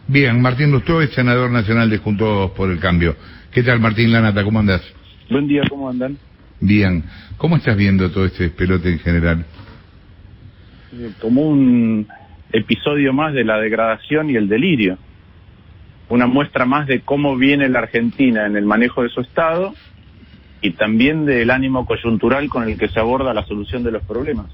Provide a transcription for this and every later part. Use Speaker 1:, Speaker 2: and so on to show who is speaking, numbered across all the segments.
Speaker 1: Bien, Martín Lustó es senador nacional de Juntos por el Cambio. ¿Qué tal, Martín Lanata? ¿Cómo andás?
Speaker 2: Buen día, ¿cómo andan?
Speaker 1: Bien. ¿Cómo estás viendo todo este despelote en general?
Speaker 2: Como un episodio más de la degradación y el delirio. Una muestra más de cómo viene la Argentina en el manejo de su Estado y también del ánimo coyuntural con el que se aborda la solución de los problemas.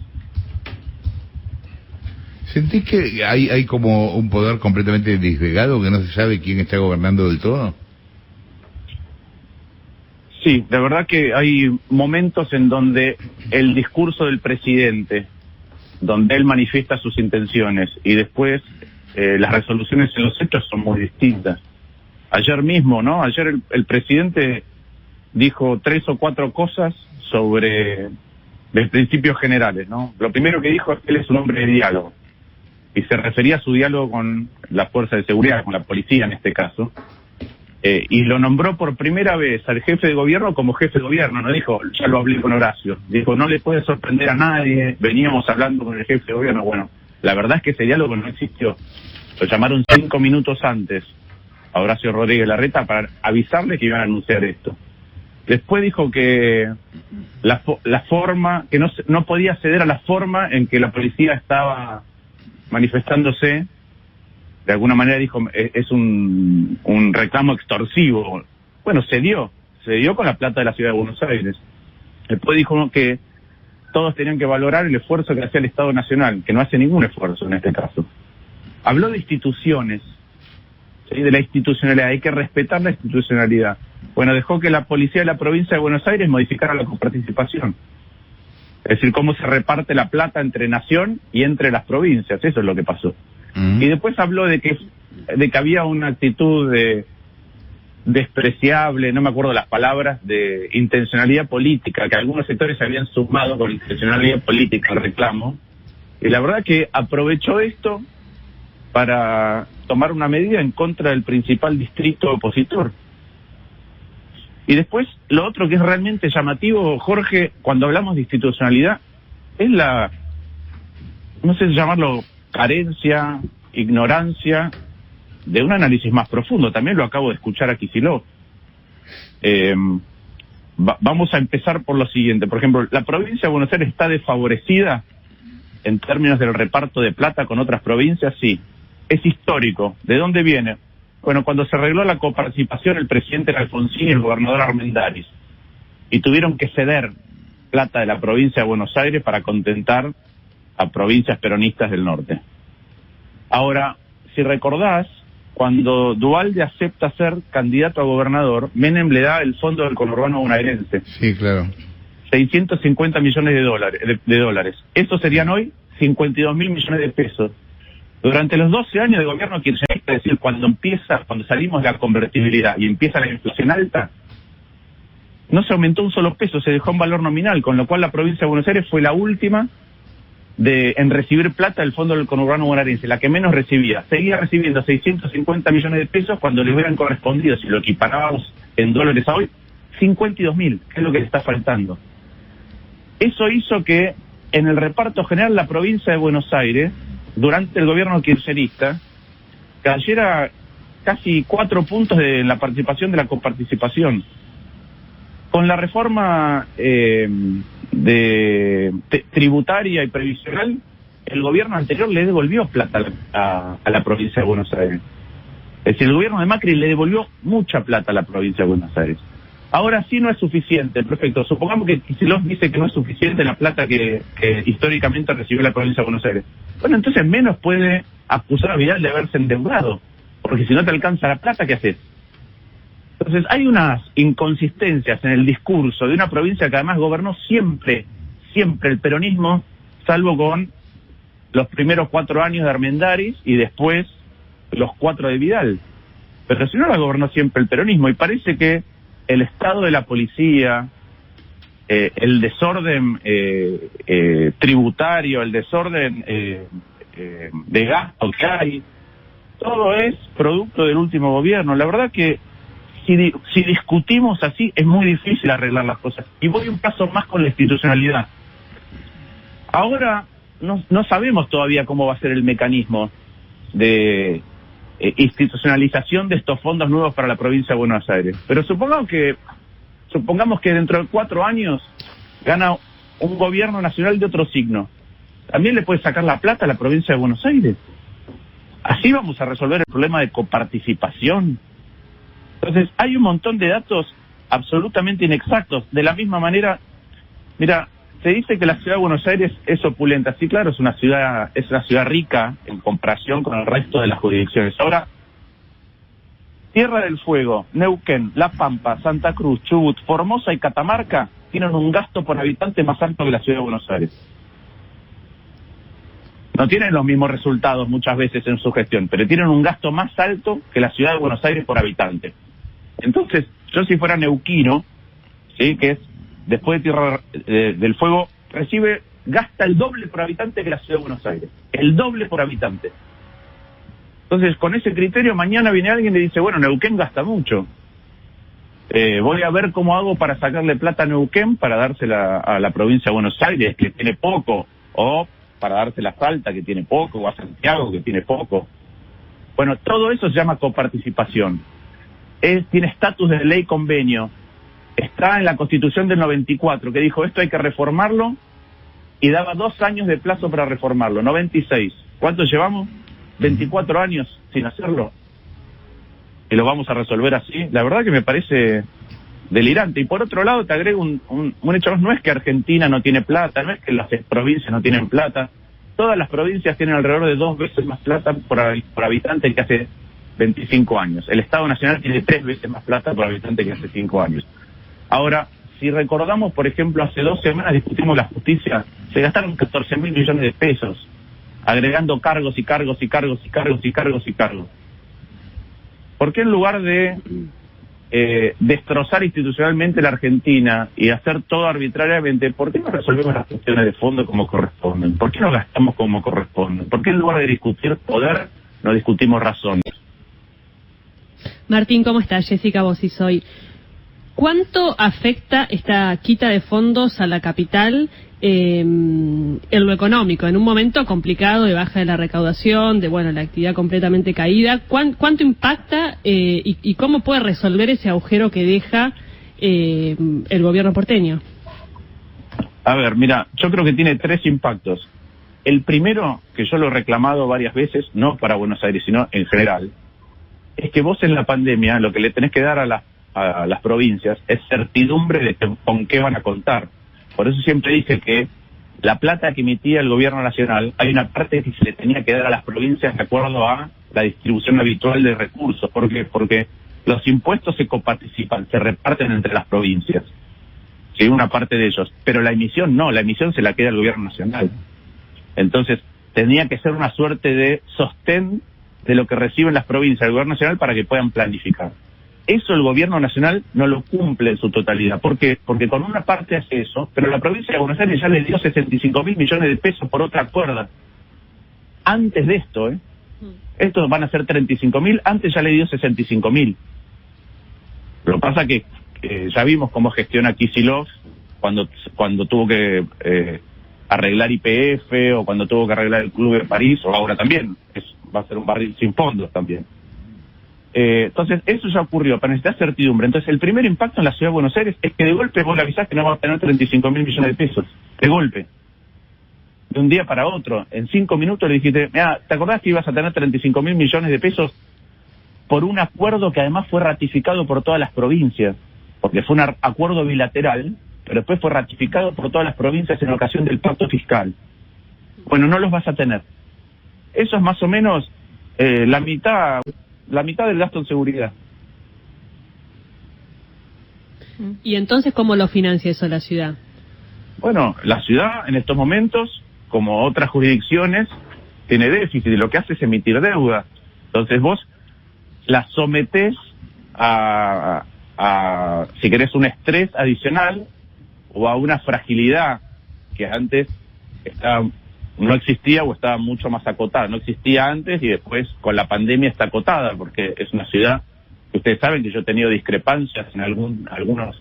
Speaker 1: ¿Sentís que hay como un poder completamente disgregado, que no se sabe quién está gobernando del todo?
Speaker 2: Sí, de verdad que hay momentos en donde el discurso del presidente, donde él manifiesta sus intenciones y después las resoluciones en los hechos son muy distintas. Ayer mismo, ¿no? Ayer el presidente dijo 3 o 4 cosas sobre los principios generales, ¿no? Lo primero que dijo es que él es un hombre de diálogo y se refería a su diálogo con la fuerza de seguridad, con la policía en este caso, y lo nombró por primera vez al jefe de gobierno como jefe de gobierno. No dijo, ya lo hablé con Horacio, dijo, no le puede sorprender a nadie, veníamos hablando con el jefe de gobierno. Bueno, la verdad es que ese diálogo no existió. Lo llamaron 5 minutos antes a Horacio Rodríguez Larreta para avisarle que iban a anunciar esto. Después dijo que la forma, que no podía ceder a la forma en que la policía estaba manifestándose. De alguna manera dijo, es un reclamo extorsivo. Bueno, se dio con la plata de la Ciudad de Buenos Aires. Después dijo que todos tenían que valorar el esfuerzo que hacía el Estado Nacional, que no hace ningún esfuerzo en este caso. Habló de instituciones, ¿sí? De la institucionalidad, hay que respetar la institucionalidad. Bueno, dejó que la policía de la provincia de Buenos Aires modificara la coparticipación. Es decir, cómo se reparte la plata entre nación y entre las provincias, eso es lo que pasó. Y después habló de que había una actitud despreciable, no me acuerdo las palabras, de intencionalidad política, que algunos sectores se habían sumado con intencionalidad política al reclamo, y la verdad que aprovechó esto para tomar una medida en contra del principal distrito opositor. Y después, lo otro que es realmente llamativo, Jorge, cuando hablamos de institucionalidad, es no sé si llamarlo carencia, ignorancia, de un análisis más profundo. También lo acabo de escuchar a Kicillof. Vamos a empezar por lo siguiente. Por ejemplo, la provincia de Buenos Aires está desfavorecida en términos del reparto de plata con otras provincias, sí. Es histórico. ¿De dónde viene? Bueno, cuando se arregló la coparticipación, el presidente era Alfonsín y el gobernador Armendáriz, y tuvieron que ceder plata de la provincia de Buenos Aires para contentar a provincias peronistas del norte. Ahora, si recordás, cuando Duhalde acepta ser candidato a gobernador, Menem le da el fondo del conurbano bonaerense.
Speaker 1: Sí, claro.
Speaker 2: 650 millones de dólares. Esos serían hoy 52.000 millones de pesos. Durante los 12 años de gobierno kirchnerista, es decir, cuando salimos de la convertibilidad y empieza la inflación alta, no se aumentó un solo peso, se dejó un valor nominal, con lo cual la provincia de Buenos Aires fue la última en recibir plata del fondo del conurbano bonaerense, la que menos recibía. Seguía recibiendo 650 millones de pesos cuando le hubieran correspondido, si lo equiparábamos en dólares a hoy, 52.000, que es lo que le está faltando. Eso hizo que en el reparto general la provincia de Buenos Aires, durante el gobierno kirchnerista, cayera casi 4 puntos en la participación de la coparticipación. Con la reforma tributaria y previsional, el gobierno anterior le devolvió plata a la provincia de Buenos Aires. Es decir, el gobierno de Macri le devolvió mucha plata a la provincia de Buenos Aires. Ahora sí no es suficiente, perfecto. Supongamos que Kicillof dice que no es suficiente la plata que históricamente recibió la provincia de Buenos Aires. Bueno, entonces menos puede acusar a Vidal de haberse endeudado, porque si no te alcanza la plata, ¿qué haces? Entonces hay unas inconsistencias en el discurso de una provincia que además gobernó siempre el peronismo, salvo con los primeros 4 años de Armendáriz y después los 4 de Vidal. Pero si no, la gobernó siempre el peronismo, y parece que el estado de la policía, el desorden tributario, el desorden de gasto que hay, todo es producto del último gobierno. La verdad que si discutimos así es muy difícil arreglar las cosas. Y voy un paso más con la institucionalidad. Ahora no sabemos todavía cómo va a ser el mecanismo de institucionalización de estos fondos nuevos para la provincia de Buenos Aires. Pero supongamos que dentro de 4 años gana un gobierno nacional de otro signo. También le puede sacar la plata a la provincia de Buenos Aires. Así vamos a resolver el problema de coparticipación. Entonces, hay un montón de datos absolutamente inexactos. De la misma manera, mira, se dice que la ciudad de Buenos Aires es opulenta. Sí, claro, es una ciudad rica en comparación con el resto de las jurisdicciones. Ahora, Tierra del Fuego, Neuquén, La Pampa, Santa Cruz, Chubut, Formosa y Catamarca tienen un gasto por habitante más alto que la ciudad de Buenos Aires. No tienen los mismos resultados muchas veces en su gestión, pero tienen un gasto más alto que la ciudad de Buenos Aires por habitante. Entonces, yo si fuera neuquino, ¿sí?, que es después de Tierra del Fuego, gasta el doble por habitante que la ciudad de Buenos Aires. El doble por habitante. Entonces, con ese criterio, mañana viene alguien y le dice, bueno, Neuquén gasta mucho. Voy a ver cómo hago para sacarle plata a Neuquén para dársela a la provincia de Buenos Aires, que tiene poco, o para dársela a Salta, que tiene poco, o a Santiago, que tiene poco. Bueno, todo eso se llama coparticipación. Tiene estatus de ley convenio. Está en la Constitución del 94, que dijo, esto hay que reformarlo, y daba 2 años de plazo para reformarlo, 96. ¿Cuánto llevamos? 24 años sin hacerlo. Y lo vamos a resolver así. La verdad que me parece delirante. Y por otro lado te agrego un hecho más. No es que Argentina no tiene plata, no es que las provincias no tienen plata. Todas las provincias tienen alrededor de 2 veces más plata por habitante que hace 25 años. El Estado Nacional tiene 3 veces más plata por habitante que hace 5 años. Ahora, si recordamos, por ejemplo, hace 2 semanas discutimos la justicia, se gastaron 14.000 millones de pesos, agregando cargos y cargos y cargos y cargos y cargos y cargos. ¿Por qué en lugar de destrozar institucionalmente la Argentina y hacer todo arbitrariamente, por qué no resolvemos las cuestiones de fondo como corresponden? ¿Por qué no gastamos como corresponden? ¿Por qué en lugar de discutir poder, no discutimos razones?
Speaker 3: Martín, ¿cómo estás? Jessica Bossi soy. ¿Cuánto afecta esta quita de fondos a la capital en lo económico, en un momento complicado de baja de la recaudación, de la actividad completamente caída? ¿Cuánto impacta y cómo puede resolver ese agujero que deja el gobierno porteño?
Speaker 2: A ver, mira, yo creo que tiene 3 impactos. El primero, que yo lo he reclamado varias veces, no para Buenos Aires, sino en general, es que vos en la pandemia lo que le tenés que dar a las provincias es certidumbre de con qué van a contar. Por eso siempre dije que la plata que emitía el gobierno nacional, hay una parte que se le tenía que dar a las provincias de acuerdo a la distribución habitual de recursos. ¿Por qué? Porque los impuestos se coparticipan, se reparten entre las provincias, ¿sí?, una parte de ellos. Pero la emisión no, la emisión se la queda el gobierno nacional. Entonces, tenía que ser una suerte de sostén de lo que reciben las provincias del gobierno nacional para que puedan planificar. Eso el gobierno nacional no lo cumple en su totalidad. ¿Por qué? Porque con una parte hace eso, pero la provincia de Buenos Aires ya le dio 65.000 millones de pesos por otra cuerda. Antes de esto, estos van a ser 35.000, antes ya le dio 65.000. Lo que pasa que ya vimos cómo gestiona Kicillof cuando tuvo que arreglar YPF, o cuando tuvo que arreglar el Club de París, o ahora también. Va a ser un barril sin fondos también. Entonces, eso ya ocurrió, para necesitar certidumbre. Entonces, el primer impacto en la ciudad de Buenos Aires es que de golpe vos le avisás que no va a tener 35.000 millones de pesos. De golpe. De un día para otro. En 5 minutos le dijiste, mira, ¿te acordás que ibas a tener 35.000 millones de pesos por un acuerdo que además fue ratificado por todas las provincias? Porque fue un acuerdo bilateral, pero después fue ratificado por todas las provincias en ocasión del pacto fiscal. Bueno, no los vas a tener. Eso es más o menos la mitad del gasto en seguridad.
Speaker 3: ¿Y entonces cómo lo financia eso la ciudad?
Speaker 2: Bueno, la ciudad en estos momentos, como otras jurisdicciones, tiene déficit y lo que hace es emitir deuda. Entonces vos la sometés a si querés, un estrés adicional o a una fragilidad que antes no existía o estaba mucho más acotada. No existía antes y después con la pandemia está acotada, porque es una ciudad que ustedes saben que yo he tenido discrepancias en algunos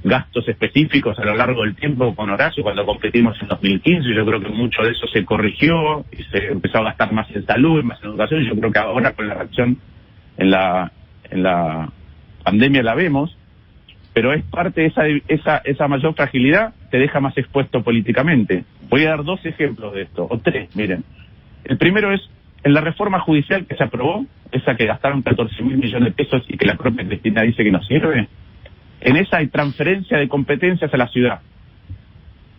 Speaker 2: gastos específicos a lo largo del tiempo con Horacio cuando competimos en 2015. Yo creo que mucho de eso se corrigió y se empezó a gastar más en salud, más en educación. Yo creo que ahora con la reacción en la pandemia la vemos, pero es parte de esa mayor fragilidad, te deja más expuesto políticamente. Voy a dar 2 ejemplos de esto, o 3, miren. El primero es en la reforma judicial que se aprobó, esa que gastaron 14.000 millones de pesos y que la propia Cristina dice que no sirve. En esa hay transferencia de competencias a la ciudad,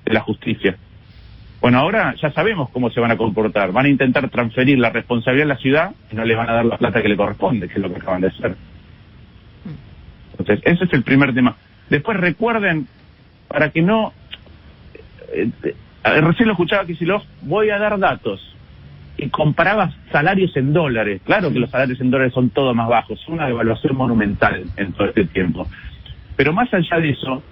Speaker 2: de la justicia. Bueno, ahora ya sabemos cómo se van a comportar. Van a intentar transferir la responsabilidad a la ciudad y no le van a dar la plata que le corresponde, que es lo que acaban de hacer. Entonces, ese es el primer tema. Después recuerden, para que no... recién lo escuchaba Kicillof, voy a dar datos. Y comparaba salarios en dólares. Claro que los salarios en dólares son todos más bajos. Una devaluación monumental en todo este tiempo. Pero más allá de eso,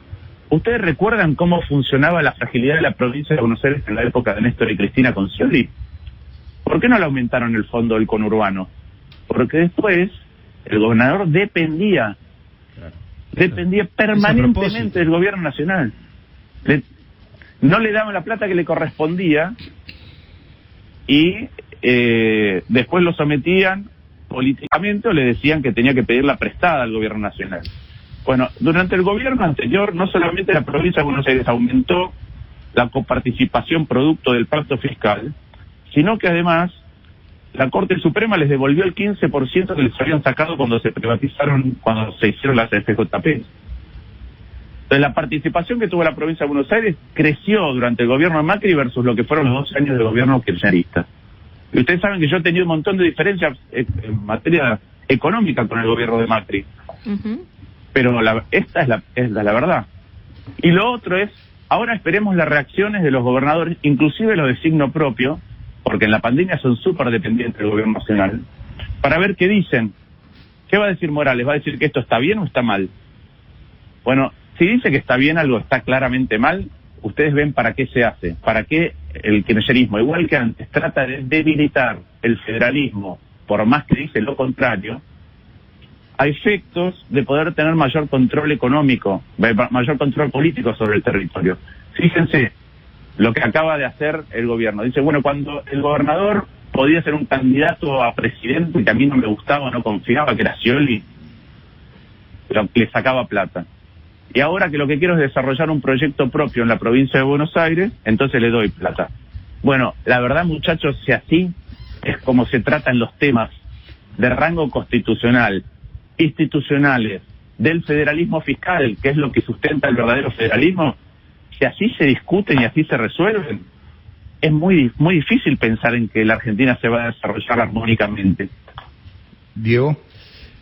Speaker 2: ¿ustedes recuerdan cómo funcionaba la fragilidad de la provincia de Buenos Aires en la época de Néstor y Cristina con Scioli? ¿Por qué no le aumentaron el fondo del conurbano? Porque después el gobernador dependía permanentemente del gobierno nacional. No le daban la plata que le correspondía y después lo sometían políticamente o le decían que tenía que pedirla prestada al gobierno nacional. Bueno, durante el gobierno anterior, no solamente la provincia de Buenos Aires aumentó la coparticipación producto del pacto fiscal, sino que además la Corte Suprema les devolvió el 15% que les habían sacado cuando se privatizaron, cuando se hicieron las FJP. Entonces la participación que tuvo la provincia de Buenos Aires creció durante el gobierno de Macri versus lo que fueron los 12 años del gobierno kirchnerista. Y ustedes saben que yo he tenido un montón de diferencias en materia económica con el gobierno de Macri. Pero esta es la verdad. Y lo otro es, ahora esperemos las reacciones de los gobernadores, inclusive los de signo propio, porque en la pandemia son súper dependientes del gobierno nacional, para ver qué dicen. ¿Qué va a decir Morales? ¿Va a decir que esto está bien o está mal? Bueno, si dice que está bien, algo está claramente mal, ustedes ven para qué se hace, para qué el kirchnerismo, igual que antes, trata de debilitar el federalismo, por más que dice lo contrario, a efectos de poder tener mayor control económico, mayor control político sobre el territorio. Fíjense lo que acaba de hacer el gobierno. Dice, bueno, cuando el gobernador podía ser un candidato a presidente que a mí no me gustaba, no confiaba, que era Scioli, pero le sacaba plata. Y ahora que lo que quiero es desarrollar un proyecto propio en la provincia de Buenos Aires, entonces le doy plata. Bueno, la verdad, muchachos, si así es como se tratan los temas de rango constitucional, institucionales, del federalismo fiscal, que es lo que sustenta el verdadero federalismo, si así se discuten y así se resuelven, es muy difícil pensar en que la Argentina se va a desarrollar armónicamente.
Speaker 1: Diego.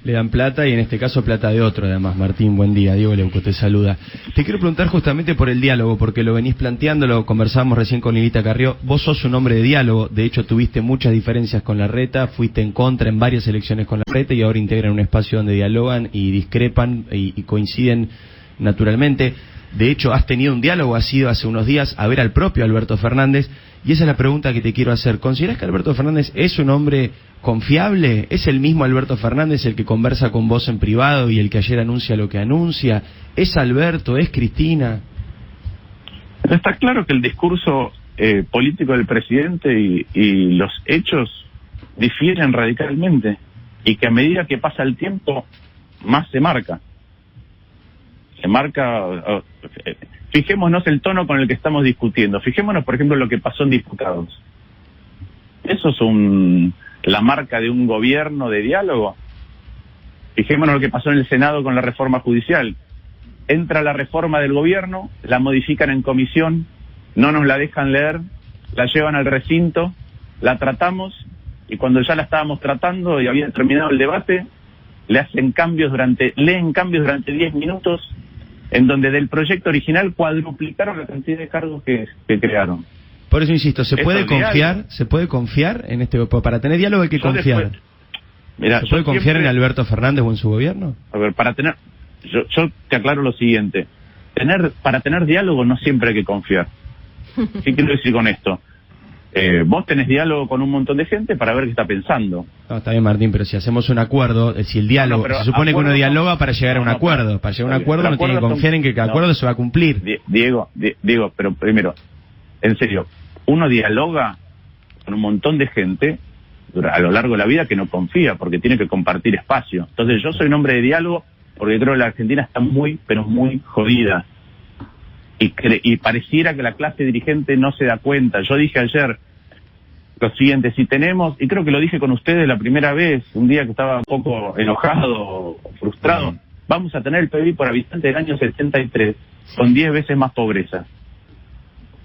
Speaker 4: Le dan plata y en este caso plata de otro, además. Martín, buen día. Diego Leuco te saluda. Te quiero preguntar justamente por el diálogo, porque lo venís planteando, lo conversamos recién con Lilita Carrió. Vos sos un hombre de diálogo, de hecho tuviste muchas diferencias con Larreta, fuiste en contra en varias elecciones con Larreta y ahora integran un espacio donde dialogan y discrepan y coinciden naturalmente. De hecho, has tenido un diálogo, has ido hace unos días a ver al propio Alberto Fernández, y esa es la pregunta que te quiero hacer. ¿Considerás que Alberto Fernández es un hombre confiable? ¿Es el mismo Alberto Fernández el que conversa con vos en privado y el que ayer anuncia lo que anuncia? ¿Es Alberto? ¿Es Cristina?
Speaker 2: Está claro que el discurso político del presidente y los hechos difieren radicalmente, y que a medida que pasa el tiempo, más se marca. Fijémonos el tono con el que estamos discutiendo. Fijémonos, por ejemplo, lo que pasó en diputados. ¿Eso es la marca de un gobierno de diálogo? Fijémonos lo que pasó en el Senado con la reforma judicial. Entra la reforma del gobierno, la modifican en comisión, no nos la dejan leer, la llevan al recinto, la tratamos, y cuando ya la estábamos tratando y había terminado el debate, leen cambios durante 10 minutos, en donde del proyecto original cuadruplicaron la cantidad de cargos que crearon.
Speaker 4: Por eso insisto, ¿se puede confiar en este grupo? Para tener diálogo hay que confiar. ¿Se puede confiar en Alberto Fernández o en su gobierno?
Speaker 2: A ver, yo te aclaro lo siguiente. Para tener diálogo no siempre hay que confiar. ¿Qué quiero decir con esto? vos tenés diálogo con un montón de gente para ver qué está pensando.
Speaker 4: No, está bien, Martín, pero si hacemos un acuerdo, si el diálogo, se supone que uno dialoga para llegar a un acuerdo. Para llegar a un acuerdo uno tiene que confiar en que cada acuerdo se va a cumplir.
Speaker 2: Diego, pero primero, en serio, uno dialoga con un montón de gente a lo largo de la vida que no confía, porque tiene que compartir espacio. Entonces yo soy un hombre de diálogo porque creo que la Argentina está muy, pero muy jodida. Y pareciera que la clase dirigente no se da cuenta. Yo dije ayer lo siguiente: si tenemos, y creo que lo dije con ustedes la primera vez, un día que estaba un poco enojado, frustrado, vamos a tener el PBI por habitante del año 73, con 10 veces más pobreza.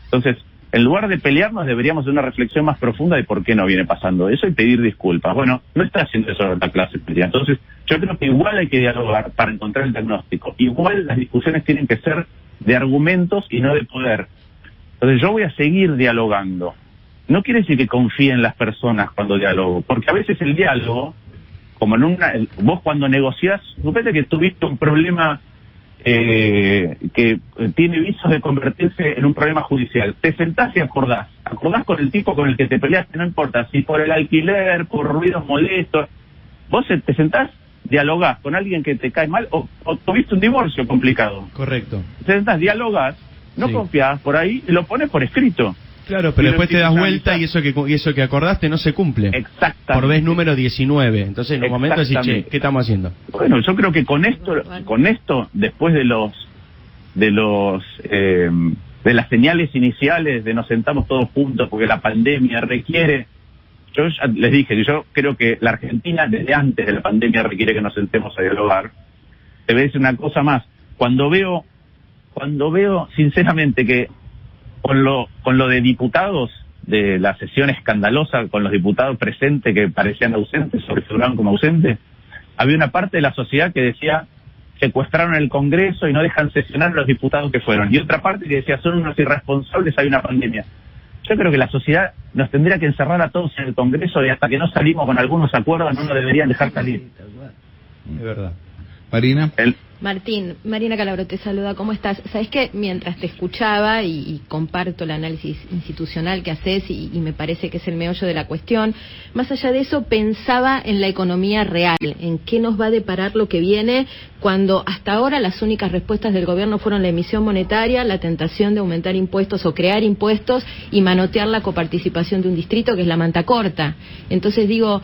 Speaker 2: Entonces, en lugar de pelearnos, deberíamos hacer una reflexión más profunda de por qué no viene pasando eso y pedir disculpas. Bueno, no está haciendo eso la clase política. Entonces, yo creo que igual hay que dialogar para encontrar el diagnóstico. Igual las discusiones tienen que ser de argumentos y no de poder. Entonces yo voy a seguir dialogando. No quiere decir que confíe en las personas cuando dialogo, porque a veces el diálogo, como vos cuando negociás, supete que tuviste un problema que tiene visos de convertirse en un problema judicial, te sentás y acordás con el tipo con el que te peleaste, no importa si por el alquiler, por ruidos molestos, vos te sentás, dialogás con alguien que te cae mal o tuviste un divorcio complicado.
Speaker 4: Correcto.
Speaker 2: Te sentás, dialogás, no confías por ahí y lo pones por escrito.
Speaker 4: Claro, pero después te das vuelta y eso que acordaste no se cumple.
Speaker 2: Exactamente.
Speaker 4: Por vez número 19. Entonces en un momento decís, che, ¿qué estamos haciendo?
Speaker 2: Bueno, yo creo que con esto, después de las señales iniciales de nos sentamos todos juntos porque la pandemia requiere. Yo ya les dije, yo creo que la Argentina desde antes de la pandemia requiere que nos sentemos a dialogar. Te voy a decir una cosa más. Cuando veo sinceramente que con lo de diputados, de la sesión escandalosa, con los diputados presentes que parecían ausentes o que figuraban como ausentes, había una parte de la sociedad que decía secuestraron el Congreso y no dejan sesionar a los diputados que fueron, y otra parte que decía son unos irresponsables, hay una pandemia. Yo creo que la sociedad nos tendría que encerrar a todos en el Congreso y hasta que no salimos con algunos acuerdos no nos deberían dejar salir.
Speaker 4: Es verdad.
Speaker 1: Marina.
Speaker 5: Martín, Marina Calabro te saluda, ¿cómo estás? Sabes que mientras te escuchaba y comparto el análisis institucional que haces y me parece que es el meollo de la cuestión, más allá de eso pensaba en la economía real, en qué nos va a deparar lo que viene cuando hasta ahora las únicas respuestas del gobierno fueron la emisión monetaria, la tentación de aumentar impuestos o crear impuestos y manotear la coparticipación de un distrito que es la manta corta. Entonces digo,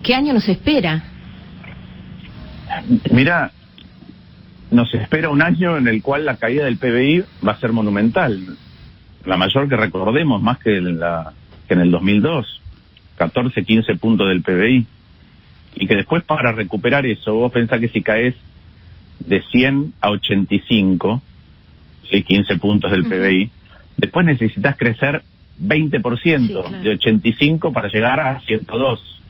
Speaker 5: ¿qué año nos espera?
Speaker 2: Mira, nos espera un año en el cual la caída del PBI va a ser monumental, la mayor que recordemos, más que en el 2002, 14, 15 puntos del PBI, y que después para recuperar eso, vos pensás que si caes de 100 a 85, ¿sí? 15 puntos del PBI, después necesitas crecer 20%, sí, claro, de 85 para llegar a 102.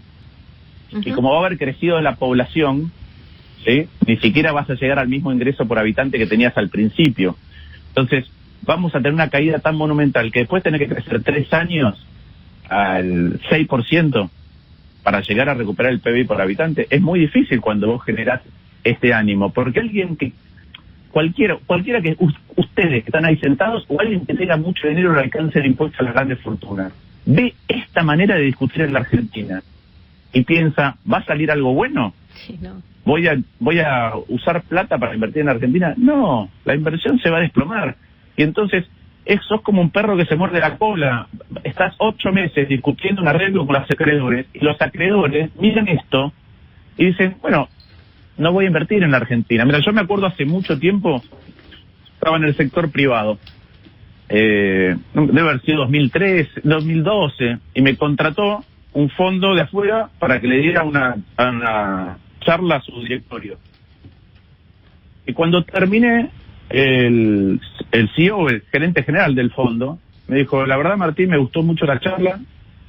Speaker 2: Y como va a haber crecido la población, ¿sí? Ni siquiera vas a llegar al mismo ingreso por habitante que tenías al principio. Entonces, vamos a tener una caída tan monumental que después tenés que crecer 3 años al 6% para llegar a recuperar el PBI por habitante. Es muy difícil cuando vos generás este ánimo, porque alguien que, cualquiera que ustedes que están ahí sentados, o alguien que tenga mucho dinero le alcance el impuesto a las grandes fortunas, ve esta manera de discutir en la Argentina y piensa, ¿va a salir algo bueno?
Speaker 5: Sí, no.
Speaker 2: ¿Voy a usar plata para invertir en Argentina? No, la inversión se va a desplomar. Y entonces, sos como un perro que se muerde la cola. Estás 8 meses discutiendo un arreglo con los acreedores, y los acreedores miran esto y dicen, bueno, no voy a invertir en la Argentina. Mira, yo me acuerdo hace mucho tiempo, estaba en el sector privado, debe haber sido 2003, 2012, y me contrató un fondo de afuera para que le diera una charla a su directorio. Y cuando terminé, el CEO, el gerente general del fondo, me dijo, la verdad, Martín, me gustó mucho la charla,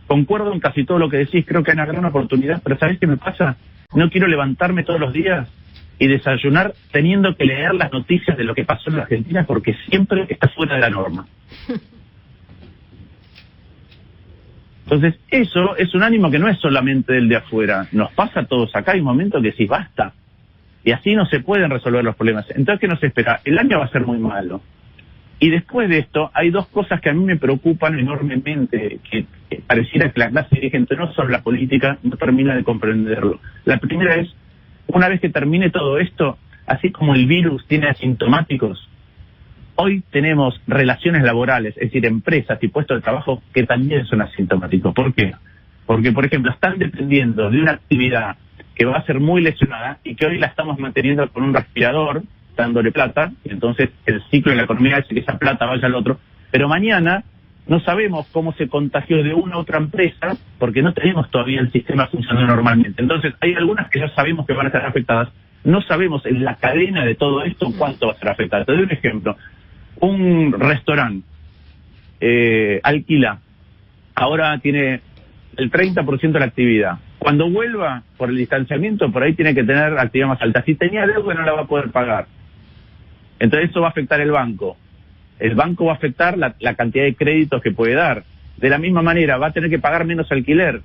Speaker 2: concuerdo en casi todo lo que decís, creo que hay una gran oportunidad, pero ¿sabés qué me pasa? No quiero levantarme todos los días y desayunar teniendo que leer las noticias de lo que pasó en la Argentina, porque siempre está fuera de la norma. Entonces, eso es un ánimo que no es solamente del de afuera, nos pasa a todos acá, hay un momento que decís, basta, y así no se pueden resolver los problemas. Entonces, ¿qué nos espera? El año va a ser muy malo, Y después de esto, hay dos cosas que a mí me preocupan enormemente, que pareciera que la clase dirigente, no solo la política, no termina de comprenderlo. La primera es, una vez que termine todo esto, así como el virus tiene asintomáticos, hoy tenemos relaciones laborales, es decir, empresas y puestos de trabajo que también son asintomáticos. ¿Por qué? Porque, por ejemplo, están dependiendo de una actividad que va a ser muy lesionada y que hoy la estamos manteniendo con un respirador, dándole plata, y entonces el ciclo de la economía hace que esa plata vaya al otro, pero mañana no sabemos cómo se contagió de una u otra empresa, porque no tenemos todavía el sistema funcionando normalmente. Entonces hay algunas que ya sabemos que van a ser afectadas, no sabemos en la cadena de todo esto cuánto va a ser afectado. Te doy un ejemplo, un restaurante alquila, ahora tiene el 30% de la actividad. Cuando vuelva por el distanciamiento, por ahí tiene que tener actividad más alta. Si tenía deuda no la va a poder pagar. Entonces eso va a afectar el banco. El banco va a afectar la cantidad de créditos que puede dar. De la misma manera, va a tener que pagar menos alquiler.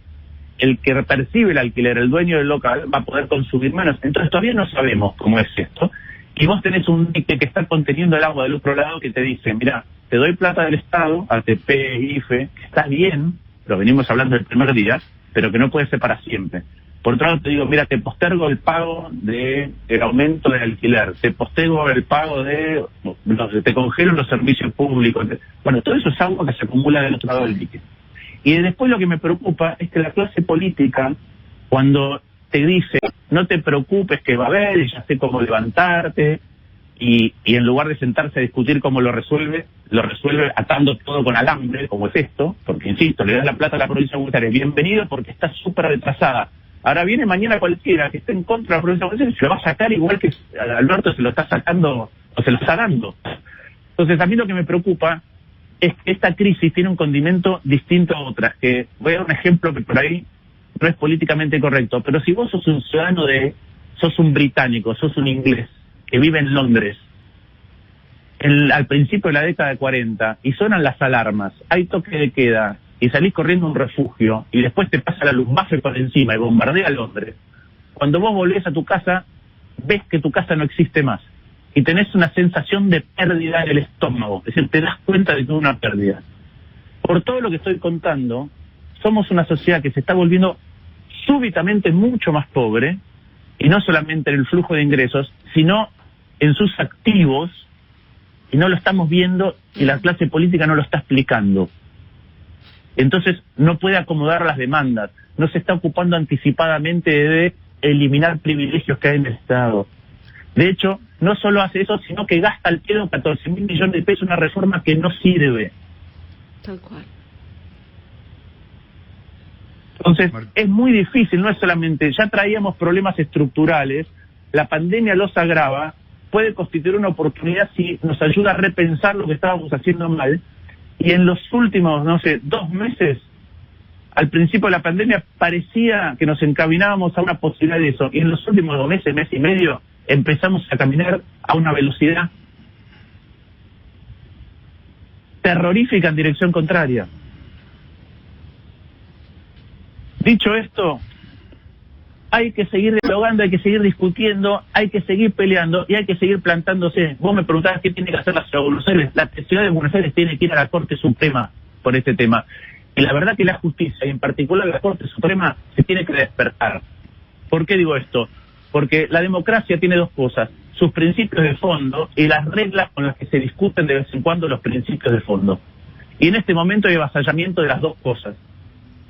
Speaker 2: El que percibe el alquiler, el dueño del local, va a poder consumir menos. Entonces todavía no sabemos cómo es esto. Y vos tenés un dique que está conteniendo el agua del otro lado que te dice, mira, te doy plata del Estado, ATP, IFE, que está bien, lo venimos hablando el primer día, pero que no puede ser para siempre. Por otro lado te digo, mira, te postergo el pago del aumento del alquiler, te postergo el pago te congelo los servicios públicos. Bueno, todo eso es agua que se acumula del otro lado del dique. Y después lo que me preocupa es que la clase política, cuando te dice, no te preocupes que va a haber, y ya sé cómo levantarte, y en lugar de sentarse a discutir cómo lo resuelve atando todo con alambre, como es esto, porque insisto, le das la plata a la provincia de Buenos Aires, bienvenido porque está súper retrasada. Ahora viene mañana cualquiera que esté en contra de la provincia de Buenos Aires y se lo va a sacar igual que Alberto se lo está sacando o se lo está dando. Entonces a mí lo que me preocupa es que esta crisis tiene un condimento distinto a otras, que voy a dar un ejemplo que por ahí no es políticamente correcto, pero si vos sos un ciudadano sos un británico, sos un inglés, que vive en Londres, al principio de la década de 40, y sonan las alarmas, hay toque de queda, y salís corriendo a un refugio, y después te pasa la Luftwaffe por encima y bombardea Londres. Cuando vos volvés a tu casa, ves que tu casa no existe más, y tenés una sensación de pérdida en el estómago, es decir, te das cuenta de que hubo una pérdida. Por todo lo que estoy contando, somos una sociedad que se está volviendo súbitamente mucho más pobre, y no solamente en el flujo de ingresos, sino en sus activos, y no lo estamos viendo, y la clase política no lo está explicando. Entonces no puede acomodar las demandas, no se está ocupando anticipadamente de eliminar privilegios que hay en el Estado. De hecho, no solo hace eso, sino que gasta al pedo 14.000 millones de pesos en una reforma que no sirve.
Speaker 5: Tal cual.
Speaker 2: Entonces, es muy difícil, no es solamente, ya traíamos problemas estructurales, la pandemia los agrava, puede constituir una oportunidad si nos ayuda a repensar lo que estábamos haciendo mal, y en los últimos, 2 meses, al principio de la pandemia, parecía que nos encaminábamos a una posibilidad de eso, y en los últimos 2 meses, mes y medio, empezamos a caminar a una velocidad terrorífica en dirección contraria. Dicho esto, hay que seguir dialogando, hay que seguir discutiendo, hay que seguir peleando y hay que seguir plantándose. Vos me preguntabas qué tiene que hacer la Ciudad de Buenos Aires. La Ciudad de Buenos Aires tiene que ir a la Corte Suprema por este tema. Y la verdad que la justicia, y en particular la Corte Suprema, se tiene que despertar. ¿Por qué digo esto? Porque la democracia tiene dos cosas, sus principios de fondo y las reglas con las que se discuten de vez en cuando los principios de fondo. Y en este momento hay avasallamiento de las dos cosas.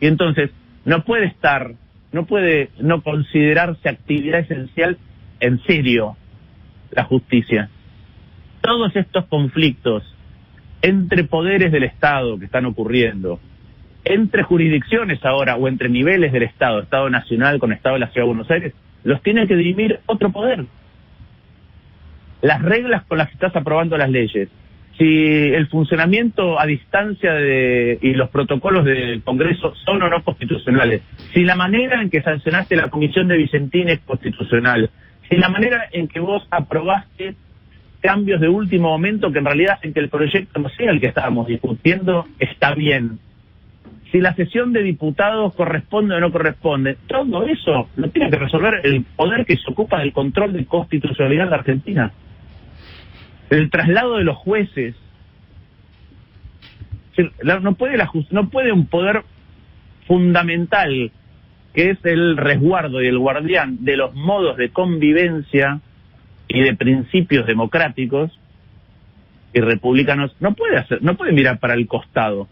Speaker 2: Y entonces, no puede no considerarse actividad esencial en serio la justicia. Todos estos conflictos entre poderes del Estado que están ocurriendo, entre jurisdicciones ahora o entre niveles del Estado, Estado Nacional con Estado de la Ciudad de Buenos Aires, los tiene que dirimir otro poder. Las reglas con las que estás aprobando las leyes, si el funcionamiento a distancia y los protocolos del Congreso son o no constitucionales, si la manera en que sancionaste la comisión de Vicentín es constitucional, si la manera en que vos aprobaste cambios de último momento que en realidad hacen que el proyecto no sea el que estábamos discutiendo, está bien. Si la sesión de diputados corresponde o no corresponde, todo eso lo tiene que resolver el poder que se ocupa del control de constitucionalidad de Argentina. El traslado de los jueces No puede un poder fundamental, que es el resguardo y el guardián de los modos de convivencia y de principios democráticos y republicanos, no puede mirar para el costado.